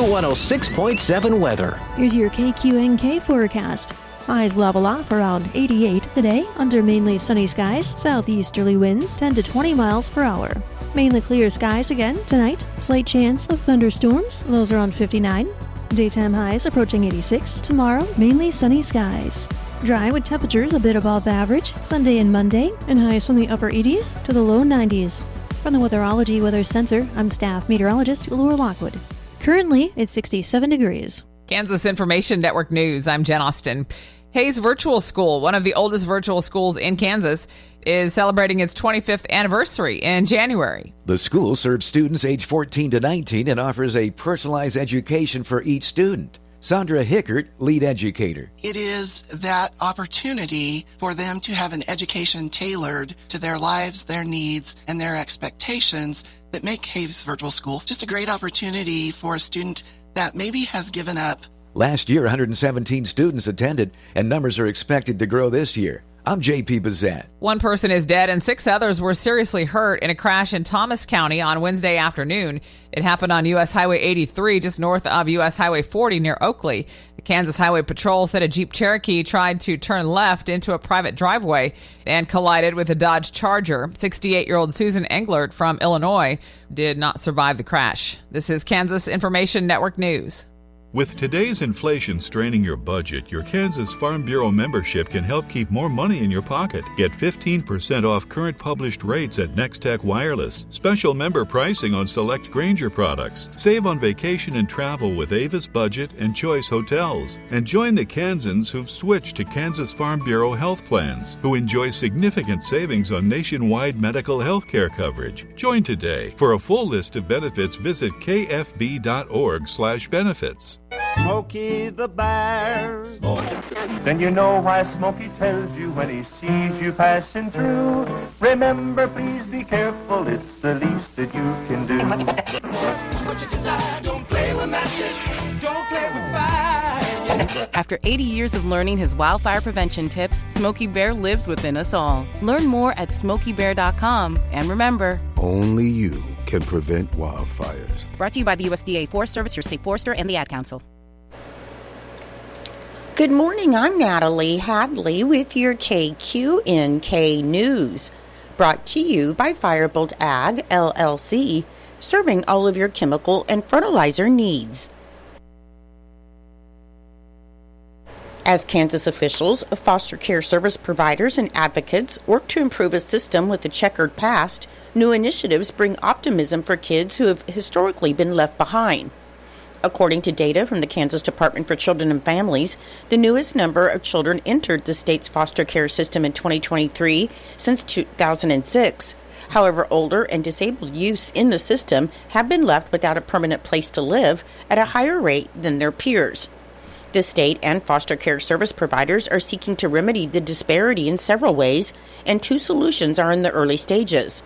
106.7 weather. Here's your KQNK forecast. Highs level off around 88 today under mainly sunny skies, southeasterly winds 10 to 20 miles per hour. Mainly clear skies again tonight, slight chance of thunderstorms, lows around 59. Daytime highs approaching 86. Tomorrow, mainly sunny skies. Dry with temperatures a bit above average Sunday and Monday, and highs from the upper 80s to the low 90s. From the Weatherology Weather Center, I'm staff meteorologist Laura Lockwood. Currently, it's 67 degrees. Kansas Information Network News, I'm Jen Austin. Hayes Virtual School, one of the oldest virtual schools in Kansas, is celebrating its 25th anniversary in January. The school serves students age 14 to 19 and offers a personalized education for each student. Sandra Hickert, lead educator. It is that opportunity for them to have an education tailored to their lives, their needs, and their expectations that make Hayes Virtual School just a great opportunity for a student that maybe has given up. Last year, 117 students attended, and numbers are expected to grow this year. I'm J.P. Bazette. One person is dead and 6 others were seriously hurt in a crash in Thomas County on Wednesday afternoon. It happened on U.S. Highway 83, just north of U.S. Highway 40 near Oakley. The Kansas Highway Patrol said a Jeep Cherokee tried to turn left into a private driveway and collided with a Dodge Charger. 68-year-old Susan Englert from Illinois did not survive the crash. This is Kansas Information Network News. With today's inflation straining your budget, your Kansas Farm Bureau membership can help keep more money in your pocket. Get 15% off current published rates at Nextech Wireless. Special member pricing on select Grainger products. Save on vacation and travel with Avis Budget and Choice Hotels. And join the Kansans who've switched to Kansas Farm Bureau health plans, who enjoy significant savings on nationwide medical health care coverage. Join today. For a full list of benefits, visit kfb.org/benefits. Smokey the Bear. Then you know why Smokey tells you when he sees you passing through. Remember, please be careful, it's the least that you can do. Don't play with matches, don't play with fire. After 80 years of learning his wildfire prevention tips, Smokey Bear lives within us all. Learn more at SmokeyBear.com. And remember, only you can prevent wildfires. Brought to you by the USDA Forest Service, your state forester, and the Ad Council. Good morning, I'm Natalie Hadley with your KQNK News. Brought to you by Firebolt Ag, LLC, serving all of your chemical and fertilizer needs. As Kansas officials, foster care service providers, and advocates work to improve a system with a checkered past, new initiatives bring optimism for kids who have historically been left behind. According to data from the Kansas Department for Children and Families, the newest number of children entered the state's foster care system in 2023 since 2006. However, older and disabled youths in the system have been left without a permanent place to live at a higher rate than their peers. The state and foster care service providers are seeking to remedy the disparity in several ways, and 2 solutions are in the early stages.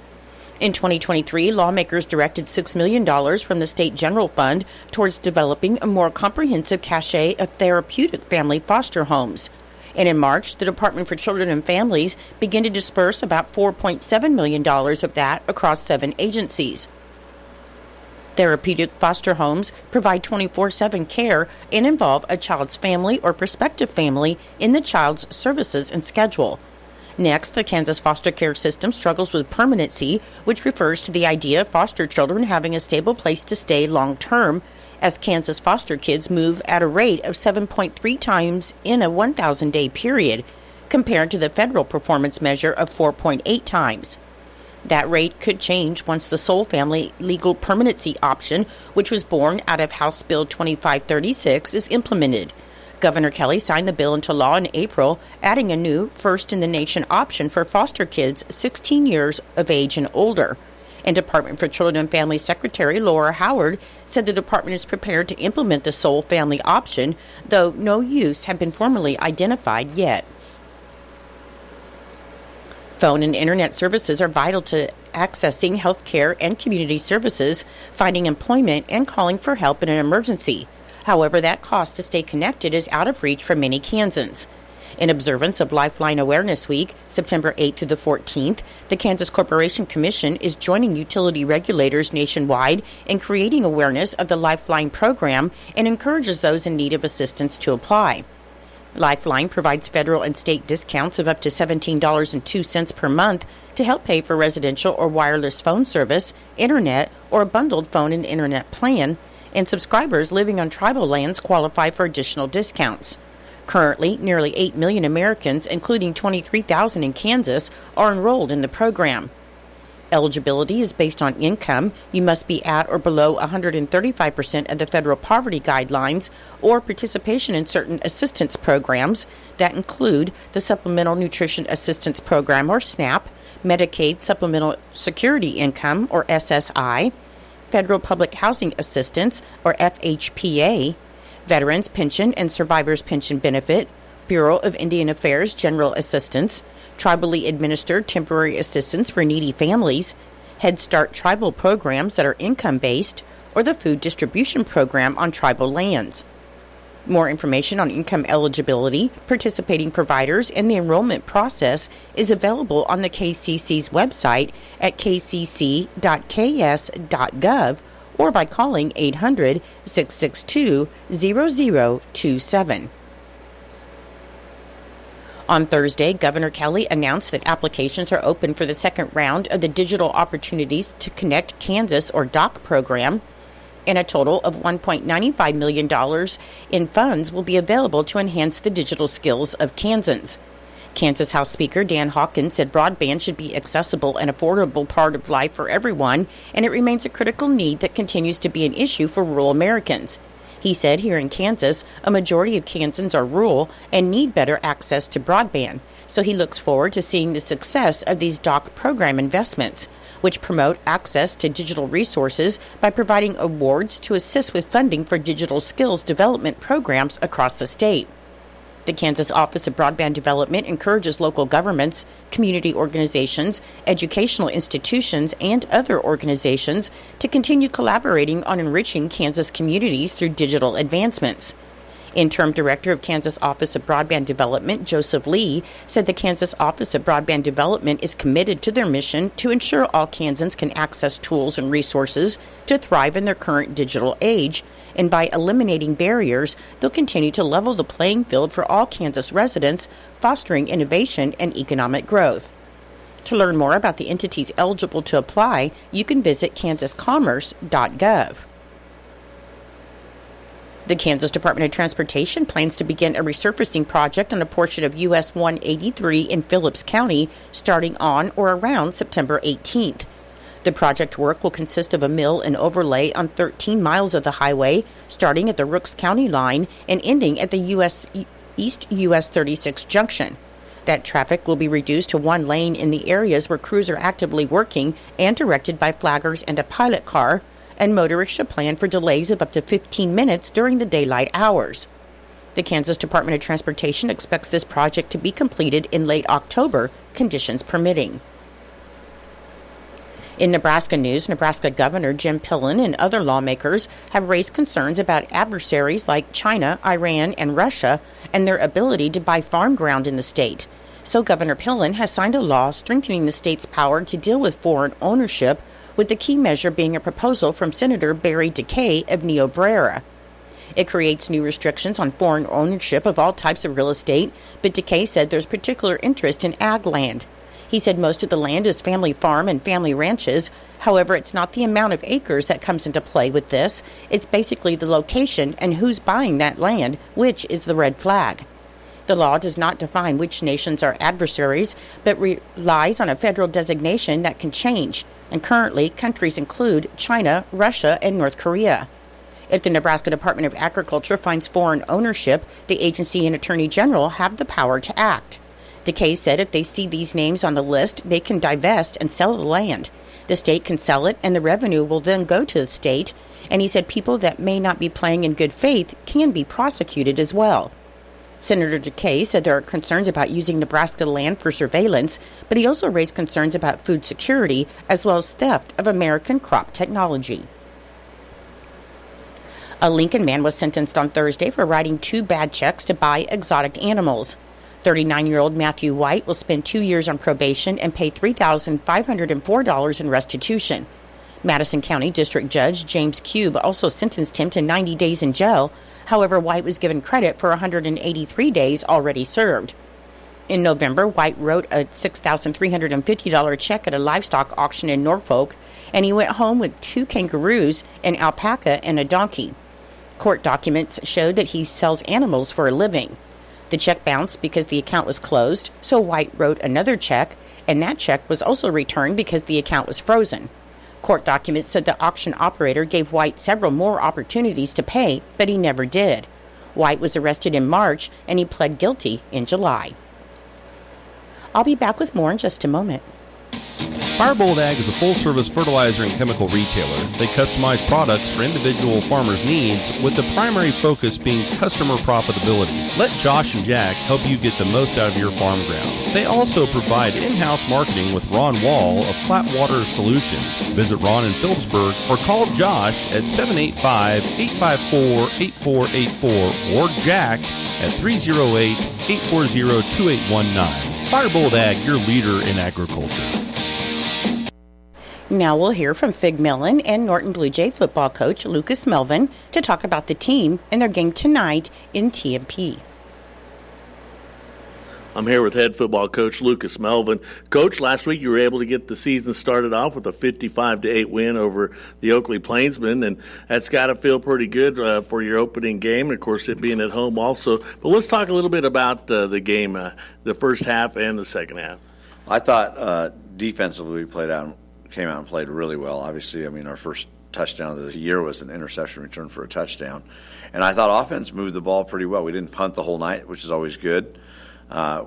In 2023, lawmakers directed $6 million from the State General Fund towards developing a more comprehensive cache of therapeutic family foster homes. And in March, the Department for Children and Families began to disperse about $4.7 million of that across 7 agencies. Therapeutic foster homes provide 24/7 care and involve a child's family or prospective family in the child's services and schedule. Next, the Kansas foster care system struggles with permanency, which refers to the idea of foster children having a stable place to stay long-term, as Kansas foster kids move at a rate of 7.3 times in a 1,000-day period, compared to the federal performance measure of 4.8 times. That rate could change once the sole family legal permanency option, which was born out of House Bill 2536, is implemented. Governor Kelly signed the bill into law in April, adding a new first-in-the-nation option for foster kids 16 years of age and older. And Department for Children and Family Secretary Laura Howard said the department is prepared to implement the sole family option, though no use have been formally identified yet. Phone and internet services are vital to accessing health care and community services, finding employment, and calling for help in an emergency. However, that cost to stay connected is out of reach for many Kansans. In observance of Lifeline Awareness Week, September 8th through the 14th, the Kansas Corporation Commission is joining utility regulators nationwide in creating awareness of the Lifeline program and encourages those in need of assistance to apply. Lifeline provides federal and state discounts of up to $17.02 per month to help pay for residential or wireless phone service, internet, or a bundled phone and internet plan, and subscribers living on tribal lands qualify for additional discounts. Currently, nearly 8 million Americans, including 23,000 in Kansas, are enrolled in the program. Eligibility is based on income. You must be at or below 135% of the federal poverty guidelines or participation in certain assistance programs that include the Supplemental Nutrition Assistance Program, or SNAP, Medicaid Supplemental Security Income, or SSI, Federal Public Housing Assistance, or FHPA, Veterans Pension and Survivors Pension Benefit, Bureau of Indian Affairs General Assistance, tribally administered temporary assistance for needy families, Head Start tribal programs that are income-based, or the Food Distribution Program on tribal lands. More information on income eligibility, participating providers, and the enrollment process is available on the KCC's website at kcc.ks.gov or by calling 800-662-0027. On Thursday, Governor Kelly announced that applications are open for the second round of the Digital Opportunities to Connect Kansas, or DOC program, and a total of $1.95 million in funds will be available to enhance the digital skills of Kansans. Kansas House Speaker Dan Hawkins said broadband should be accessible and affordable part of life for everyone, and it remains a critical need that continues to be an issue for rural Americans. He said here in Kansas, a majority of Kansans are rural and need better access to broadband, so he looks forward to seeing the success of these DOC program investments, which promote access to digital resources by providing awards to assist with funding for digital skills development programs across the state. The Kansas Office of Broadband Development encourages local governments, community organizations, educational institutions, and other organizations to continue collaborating on enriching Kansas communities through digital advancements. Interim Director of Kansas Office of Broadband Development, Joseph Lee, said the Kansas Office of Broadband Development is committed to their mission to ensure all Kansans can access tools and resources to thrive in their current digital age, and by eliminating barriers, they'll continue to level the playing field for all Kansas residents, fostering innovation and economic growth. To learn more about the entities eligible to apply, you can visit kansascommerce.gov. The Kansas Department of Transportation plans to begin a resurfacing project on a portion of US 183 in Phillips County starting on or around September 18th. The project work will consist of a mill and overlay on 13 miles of the highway, starting at the Rooks County line and ending at the East US 36 junction. That traffic will be reduced to one lane in the areas where crews are actively working and directed by flaggers and a pilot car, and motorists should plan for delays of up to 15 minutes during the daylight hours. The Kansas Department of Transportation expects this project to be completed in late October, conditions permitting. In Nebraska news, Nebraska Governor Jim Pillen and other lawmakers have raised concerns about adversaries like China, Iran, and Russia and their ability to buy farm ground in the state. So Governor Pillen has signed a law strengthening the state's power to deal with foreign ownership, with the key measure being a proposal from Senator Barry DeKay of Niobrara. It creates new restrictions on foreign ownership of all types of real estate, but DeKay said there's particular interest in ag land. He said most of the land is family farm and family ranches. However, it's not the amount of acres that comes into play with this. It's basically the location and who's buying that land, which is the red flag. The law does not define which nations are adversaries, but relies on a federal designation that can change. And currently, countries include China, Russia, and North Korea. If the Nebraska Department of Agriculture finds foreign ownership, the agency and Attorney General have the power to act. DeKay said if they see these names on the list, they can divest and sell the land. The state can sell it, and the revenue will then go to the state. And he said people that may not be playing in good faith can be prosecuted as well. Senator DeKay said there are concerns about using Nebraska land for surveillance, but he also raised concerns about food security as well as theft of American crop technology. A Lincoln man was sentenced on Thursday for writing 2 bad checks to buy exotic animals. 39-year-old Matthew White will spend 2 years on probation and pay $3,504 in restitution. Madison County District Judge James Cube also sentenced him to 90 days in jail. However, White was given credit for 183 days already served. In November, White wrote a $6,350 check at a livestock auction in Norfolk, and he went home with 2 kangaroos, an alpaca, and a donkey. Court documents showed that he sells animals for a living. The check bounced because the account was closed, so White wrote another check, and that check was also returned because the account was frozen. Court documents said the auction operator gave White several more opportunities to pay, but he never did. White was arrested in March, and he pled guilty in July. I'll be back with more in just a moment. Firebolt Ag is a full-service fertilizer and chemical retailer. They customize products for individual farmers' needs, with the primary focus being customer profitability. Let Josh and Jack help you get the most out of your farm ground. They also provide in-house marketing with Ron Wall of Flatwater Solutions. Visit Ron in Phillipsburg or call Josh at 785-854-8484 or Jack at 308-840-2819. Firebolt Ag, your leader in agriculture. Now we'll hear from Fig Millen and Norton Blue Jay football coach Lucas Melvin to talk about the team and their game tonight in TMP. I'm here with head football coach Lucas Melvin. Coach, last week you were able to get the season started off with a 55-8 win over the Oakley Plainsmen, and that's got to feel pretty good for your opening game, and of course it being at home also. But let's talk a little bit about the game, the first half and the second half. I thought defensively we came out and played really well. Obviously, I mean, our first touchdown of the year was an interception return for a touchdown. And I thought offense moved the ball pretty well. We didn't punt the whole night, which is always good.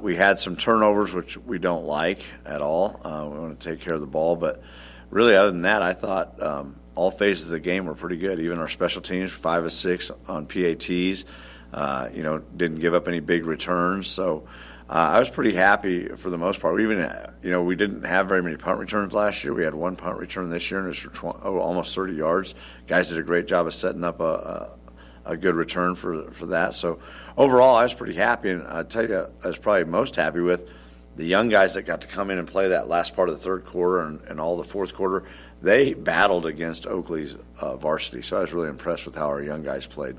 We had some turnovers, which we don't like at all. We want to take care of the ball. But really, other than that, I thought all phases of the game were pretty good. Even our special teams, 5 of 6 on PATs, didn't give up any big returns. So I was pretty happy for the most part. We didn't have very many punt returns last year. We had 1 punt return this year, and it's for almost 30 yards. Guys did a great job of setting up a good return for that. So overall, I was pretty happy, and I tell you, I was probably most happy with the young guys that got to come in and play that last part of the third quarter and all the fourth quarter. They battled against Oakley's varsity, so I was really impressed with how our young guys played.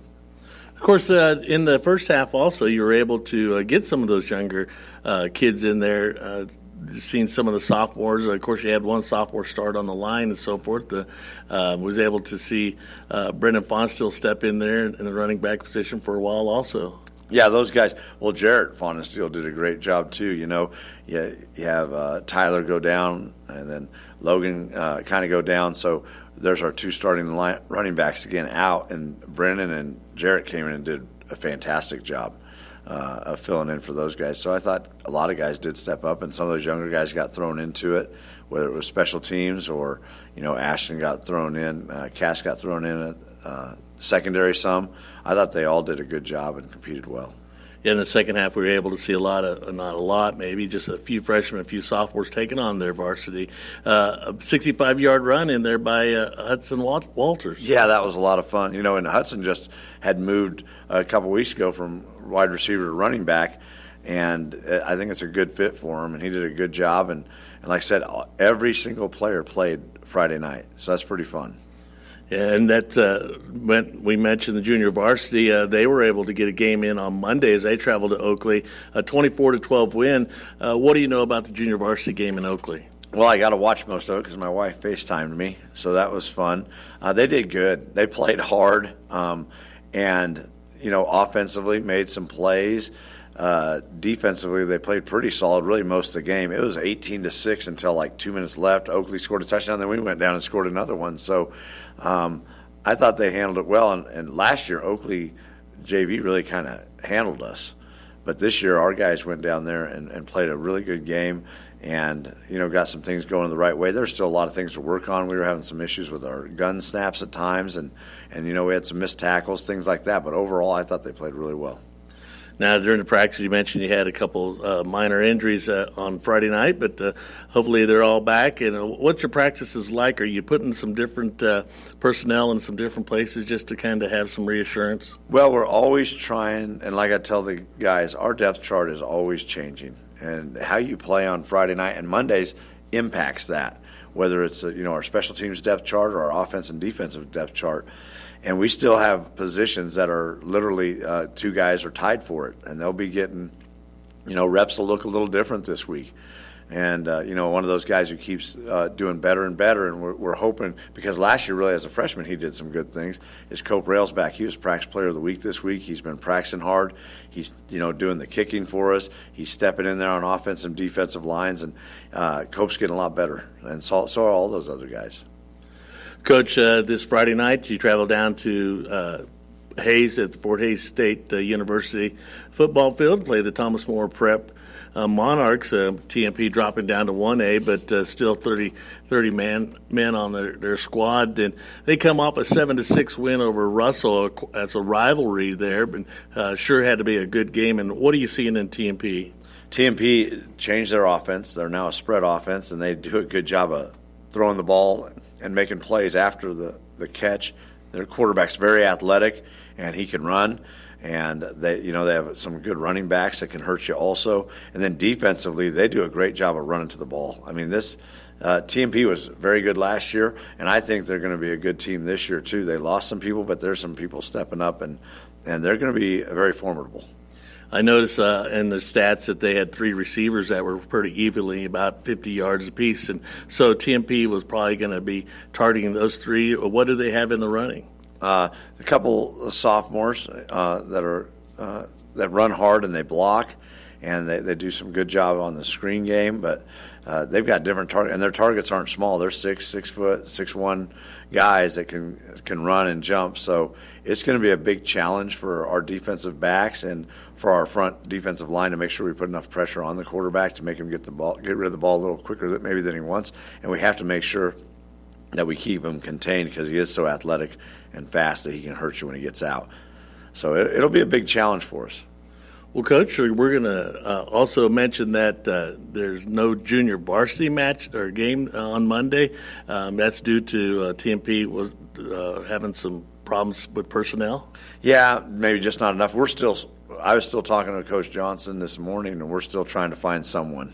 Of course, in the first half also, you were able to get some of those younger kids in there, seen some of the sophomores. Of course, you had one sophomore start on the line and so forth. Was able to see Brendan Fonstill step in there in the running back position for a while also. Yeah, those guys. Well, Jarrett Fonstill did a great job too. You have Tyler go down and then Logan kind of go down. So there's our 2 starting running backs again out, and Brendan and Jarrett came in and did a fantastic job of filling in for those guys. So I thought a lot of guys did step up, and some of those younger guys got thrown into it, whether it was special teams or, Ashton got thrown in, Cass got thrown in at secondary some. I thought they all did a good job and competed well. Yeah, in the second half, we were able to see not a lot, maybe just a few freshmen, a few sophomores taking on their varsity. A 65-yard run in there by Hudson Walters. Yeah, that was a lot of fun. And Hudson just had moved a couple weeks ago from wide receiver to running back, and I think it's a good fit for him, and he did a good job. And like I said, every single player played Friday night, so that's pretty fun. And that we mentioned the junior varsity. They were able to get a game in on Monday as they traveled to Oakley, a 24-12 win. What do you know about the junior varsity game in Oakley? Well, I got to watch most of it because my wife FaceTimed me, so that was fun. They did good. They played hard, and offensively made some plays. Defensively, they played pretty solid really most of the game. It was 18-6 until like 2 minutes left. Oakley scored a touchdown, then we went down and scored another one. So I thought they handled it well. And last year, Oakley JV really kind of handled us. But this year, our guys went down there and played a really good game and, got some things going the right way. There's still a lot of things to work on. We were having some issues with our gun snaps at times, and we had some missed tackles, things like that. But overall, I thought they played really well. Now, during the practice, you mentioned you had a couple minor injuries on Friday night, but hopefully they're all back. And what's your practices like? Are you putting some different personnel in some different places just to kind of have some reassurance? Well, we're always trying, and like I tell the guys, our depth chart is always changing. And how you play on Friday night and Mondays impacts that, whether it's our special teams depth chart or our offense and defensive depth chart. And we still have positions that are literally two guys are tied for it, and they'll be getting, reps will look a little different this week. And, one of those guys who keeps doing better and better, and we're hoping, because last year really as a freshman he did some good things, is Cope Rails back. He was practice player of the week this week. He's been practicing hard. He's, doing the kicking for us. He's stepping in there on offensive and defensive lines, and Cope's getting a lot better. And so are all those other guys. Coach, this Friday night you travel down to Hayes at the Fort Hays State University football field, play the Thomas More Prep Monarchs. TMP dropping down to 1A, but still 30 men on their squad. And they come off a 7-6 win over Russell. That's a rivalry there, but sure had to be a good game. And what are you seeing in TMP? TMP changed their offense. They're now a spread offense, and they do a good job of throwing the ball and making plays after the catch. Their quarterback's very athletic, and he can run. And they have some good running backs that can hurt you also. And then defensively, they do a great job of running to the ball. I mean, this TMP was very good last year, and I think they're going to be a good team this year too. They lost some people, but there's some people stepping up, and they're going to be very formidable. I noticed in the stats that they had 3 receivers that were pretty evenly, about 50 yards apiece. And so TMP was probably going to be targeting those 3. What do they have in the running? A couple of sophomores that run hard and they block, and they do some good job on the screen game. But they've got different targets, and their targets aren't small. They're 6 foot, 6'1" guys that can run and jump. So it's going to be a big challenge for our defensive backs and for our front defensive line to make sure we put enough pressure on the quarterback to make him get rid of the ball a little quicker maybe than he wants. And we have to make sure that we keep him contained because he is so athletic and fast that he can hurt you when he gets out. So it'll be a big challenge for us. Well, Coach, we're going to also mention that there's no junior varsity match or game on Monday. That's due to TMP was having some problems with personnel. Yeah, maybe just not enough. I was still talking to Coach Johnson this morning, and we're still trying to find someone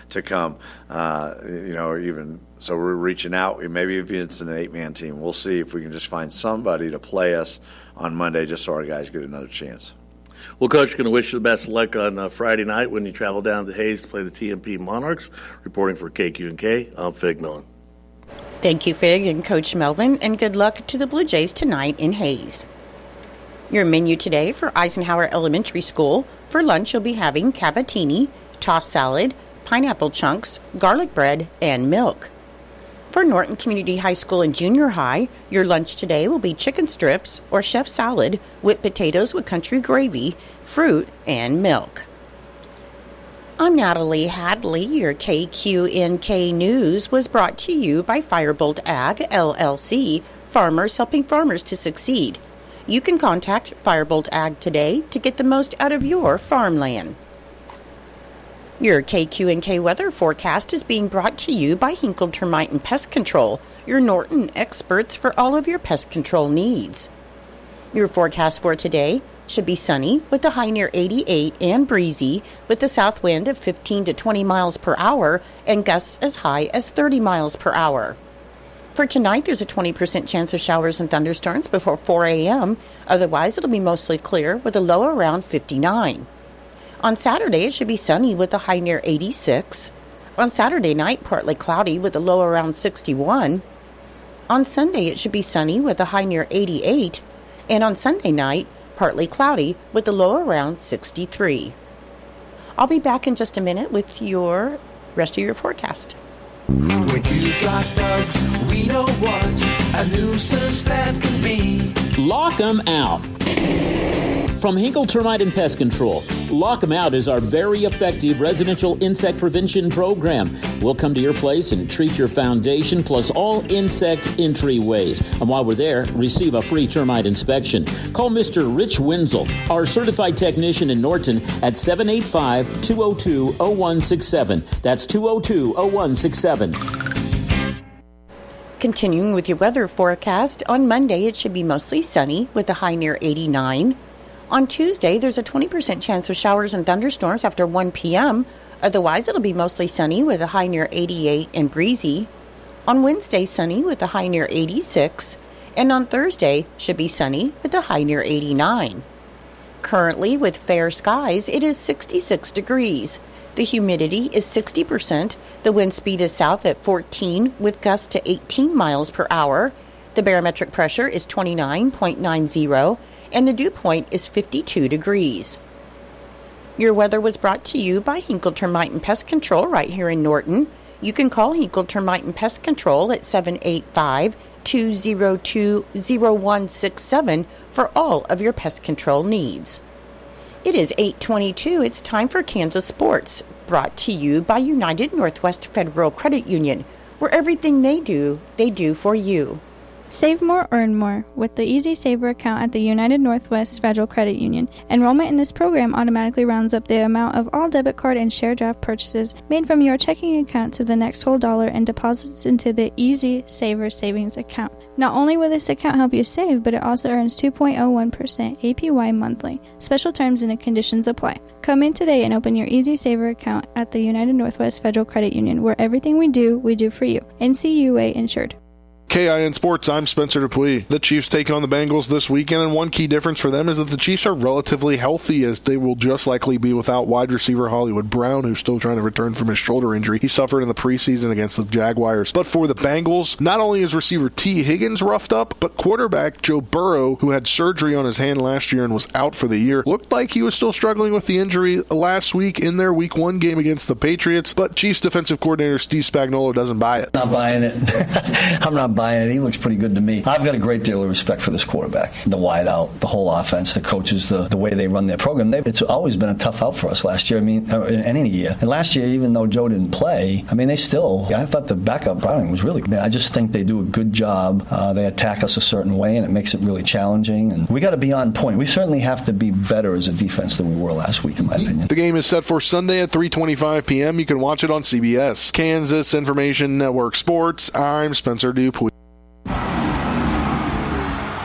to come. So we're reaching out. Maybe if it's an 8-man team, we'll see if we can just find somebody to play us on Monday, just so our guys get another chance. Well, Coach, going to wish you the best of luck on Friday night when you travel down to Hayes to play the TMP Monarchs. Reporting for KQNK, I'm Fig Millen. Thank you, Fig and Coach Melvin, and good luck to the Blue Jays tonight in Hayes. Your menu today for Eisenhower Elementary School. For lunch, you'll be having cavatini, tossed salad, pineapple chunks, garlic bread, and milk. For Norton Community High School and Junior High, your lunch today will be chicken strips or chef salad, whipped potatoes with country gravy, fruit, and milk. I'm Natalie Hadley. Your KQNK News was brought to you by Firebolt Ag, LLC, farmers helping farmers to succeed. You can contact Firebolt Ag today to get the most out of your farmland. Your KQNK weather forecast is being brought to you by Hinkle Termite and Pest Control, your Norton experts for all of your pest control needs. Your forecast for today should be sunny with a high near 88 and breezy with a south wind of 15 to 20 miles per hour and gusts as high as 30 miles per hour. For tonight, there's a 20% chance of showers and thunderstorms before 4 a.m. Otherwise, it'll be mostly clear with a low around 59. On Saturday, it should be sunny with a high near 86. On Saturday night, partly cloudy with a low around 61. On Sunday, it should be sunny with a high near 88. And on Sunday night, partly cloudy with a low around 63. I'll be back in just a minute with your rest of your forecast. When you've got bugs, we know what a nuisance that can be. Lock 'em out. From Hinkle Termite and Pest Control, Lock 'em Out is our very effective residential insect prevention program. We'll come to your place and treat your foundation plus all insect entryways. And while we're there, receive a free termite inspection. Call Mr. Rich Wenzel, our certified technician in Norton, at 785-202-0167. That's 202-0167. Continuing with your weather forecast, on Monday it should be mostly sunny with a high near 89. On Tuesday, there's a 20% chance of showers and thunderstorms after 1 p.m. Otherwise, it'll be mostly sunny with a high near 88 and breezy. On Wednesday, sunny with a high near 86. And on Thursday, should be sunny with a high near 89. Currently, with fair skies, it is 66 degrees. The humidity is 60%. The wind speed is south at 14 with gusts to 18 miles per hour. The barometric pressure is 29.90. And the dew point is 52 degrees. Your weather was brought to you by Hinkle Termite and Pest Control right here in Norton. You can call Hinkle Termite and Pest Control at 785-202-0167 for all of your pest control needs. It is 8:22. It's time for Kansas Sports, brought to you by United Northwest Federal Credit Union, where everything they do for you. Save more, earn more with the Easy Saver account at the United Northwest Federal Credit Union. Enrollment in this program automatically rounds up the amount of all debit card and share draft purchases made from your checking account to the next whole dollar and deposits into the Easy Saver savings account. Not only will this account help you save, but it also earns 2.01% APY monthly. Special terms and conditions apply. Come in today and open your Easy Saver account at the United Northwest Federal Credit Union, where everything we do for you. NCUA insured. KIN Sports, I'm Spencer Dupuis. The Chiefs take on the Bengals this weekend, and one key difference for them is that the Chiefs are relatively healthy, as they will just likely be without wide receiver Hollywood Brown, who's still trying to return from his shoulder injury he suffered in the preseason against the Jaguars. But for the Bengals, not only is receiver T. Higgins roughed up, but quarterback Joe Burrow, who had surgery on his hand last year and was out for the year, looked like he was still struggling with the injury last week in their Week 1 game against the Patriots, but Chiefs defensive coordinator Steve Spagnuolo doesn't buy it. Not buying it. I'm not buying it. He looks pretty good to me. I've got a great deal of respect for this quarterback. The wide out, the whole offense, the coaches, the way they run their program. It's always been a tough out for us last year. In any year. And last year, even though Joe didn't play, I thought the backup Browning was really good. I just think they do a good job. They attack us a certain way, and it makes it really challenging. And we got to be on point. We certainly have to be better as a defense than we were last week, in my opinion. The game is set for Sunday at 3:25 p.m. You can watch it on CBS. Kansas Information Network Sports. I'm Spencer Dupuis.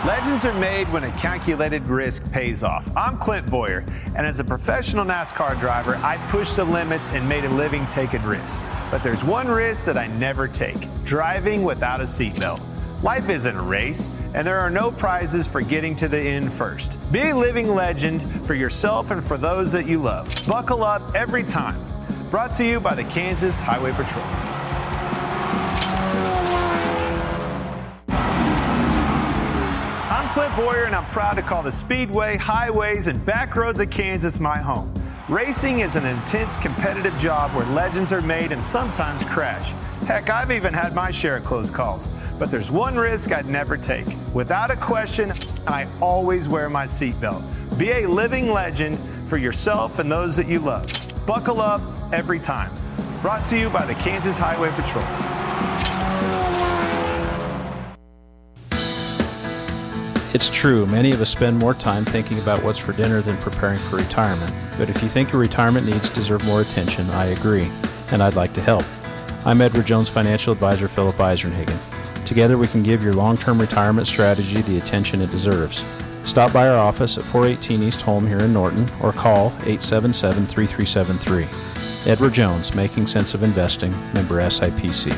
Legends are made when a calculated risk pays off. I'm Clint Boyer, and as a professional NASCAR driver, I pushed the limits and made a living taking risks. But there's one risk that I never take: driving without a seatbelt. Life isn't a race, and there are no prizes for getting to the end first. Be a living legend for yourself and for those that you love. Buckle up every time. Brought to you by the Kansas Highway Patrol. I'm Clint Boyer, and I'm proud to call the Speedway, highways, and back roads of Kansas my home. Racing is an intense, competitive job where legends are made and sometimes crash. Heck, I've even had my share of close calls. But there's one risk I'd never take. Without a question, I always wear my seatbelt. Be a living legend for yourself and those that you love. Buckle up every time. Brought to you by the Kansas Highway Patrol. It's true, many of us spend more time thinking about what's for dinner than preparing for retirement. But if you think your retirement needs deserve more attention, I agree, and I'd like to help. I'm Edward Jones Financial Advisor Philip Eisenhagen. Together we can give your long-term retirement strategy the attention it deserves. Stop by our office at 418 East Holm here in Norton or call 877-3373. Edward Jones, Making Sense of Investing, member SIPC.